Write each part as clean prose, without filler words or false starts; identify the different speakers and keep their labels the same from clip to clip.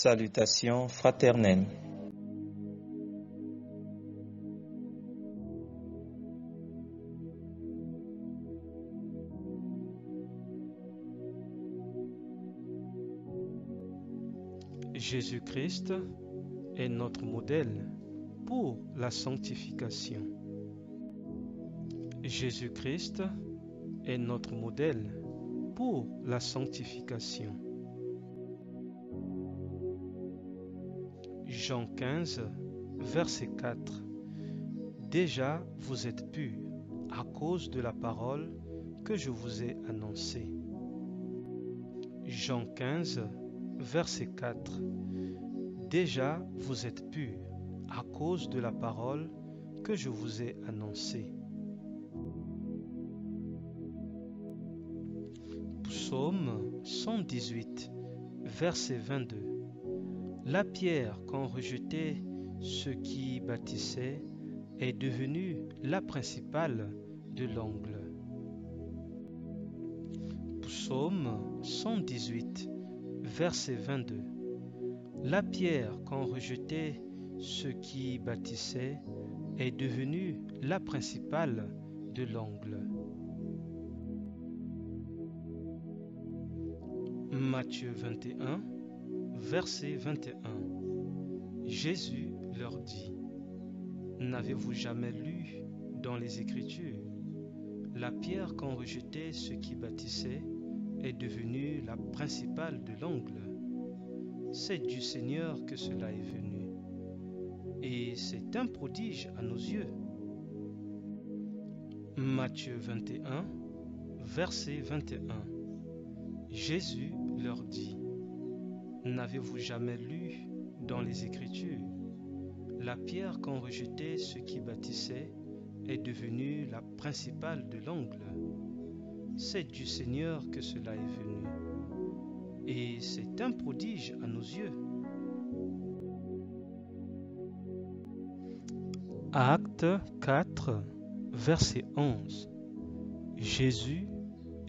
Speaker 1: Salutations fraternelles.
Speaker 2: Jésus-Christ est notre modèle pour la sanctification. Jésus-Christ est notre modèle pour la sanctification. Jean 15, verset 4. Déjà vous êtes purs à cause de la parole que je vous ai annoncée. Jean 15, verset 4. Déjà vous êtes purs à cause de la parole que je vous ai annoncée. Psaume 118, verset 22. La pierre qu'ont rejetée ceux qui bâtissaient est devenue la principale de l'angle. Psaume 118, verset 22. La pierre qu'ont rejetée ceux qui bâtissaient est devenue la principale de l'angle. Matthieu 21, verset 21. Jésus leur dit: N'avez-vous jamais lu dans les Écritures, la pierre qu'ont rejetée ceux qui bâtissaient est devenue la principale de l'angle? C'est du Seigneur que cela est venu, et c'est un prodige à nos yeux. Matthieu 21, verset 21. Jésus leur dit: N'avez-vous jamais lu dans les Écritures, la pierre qu'ont rejetée ceux qui bâtissaient est devenue la principale de l'angle? C'est du Seigneur que cela est venu, et c'est un prodige à nos yeux. Acte 4, verset 11. Jésus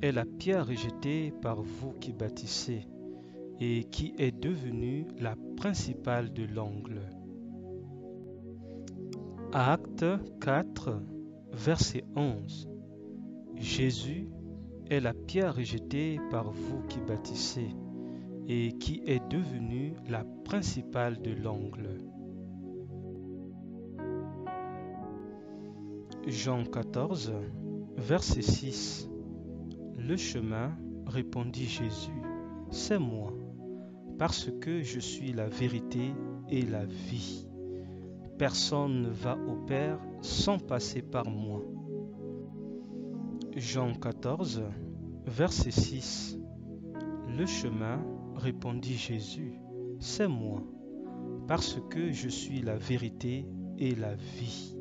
Speaker 2: est la pierre rejetée par vous qui bâtissez et qui est devenue la principale de l'angle. Acte 4, verset 11. Jésus est la pierre rejetée par vous qui bâtissez et qui est devenue la principale de l'angle. Jean 14, verset 6. Le chemin, répondit Jésus, c'est moi, parce que je suis la vérité et la vie. Personne ne va au Père sans passer par moi. Jean 14, verset 6. Le chemin, répondit Jésus, c'est moi, parce que je suis la vérité et la vie.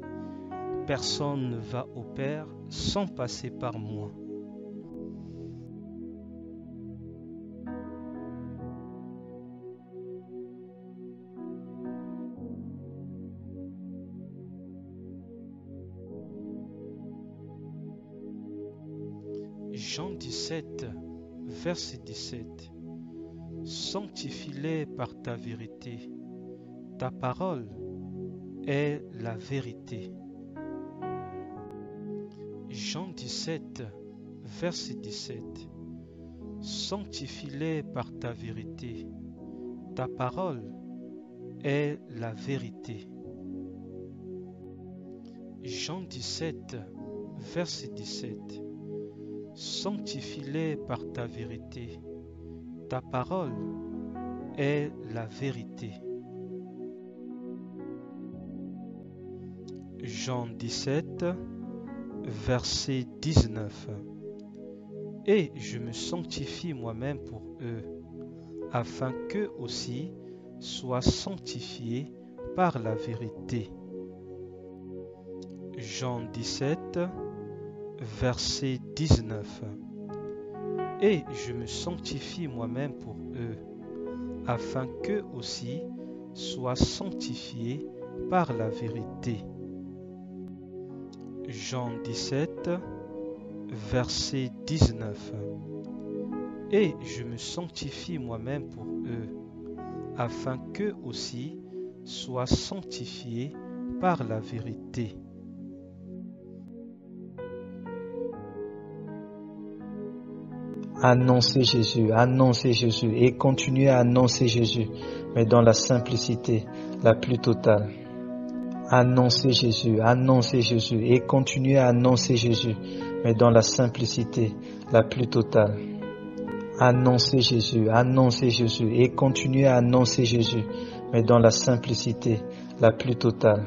Speaker 2: Personne ne va au Père sans passer par moi. Jean 17, verset 17. Sanctifie-les par ta vérité. Ta parole est la vérité. Jean 17, verset 17. Sanctifie-les par ta vérité. Ta parole est la vérité. Jean 17, verset 17. Sanctifie-les par ta vérité. Ta parole est la vérité. Jean 17, verset 19. Et je me sanctifie moi-même pour eux, afin qu'eux aussi soient sanctifiés par la vérité. Jean 17, verset 19. Et je me sanctifie moi-même pour eux, afin qu'eux aussi soient sanctifiés par la vérité. Jean 17, verset 19. Et je me sanctifie moi-même pour eux, afin qu'eux aussi soient sanctifiés par la vérité.
Speaker 1: Annoncez Jésus et continuez à annoncer Jésus, mais dans la simplicité la plus totale. Annoncez Jésus et continuez à annoncer Jésus, mais dans la simplicité la plus totale. Annoncez Jésus et continuez à annoncer Jésus, mais dans la simplicité la plus totale.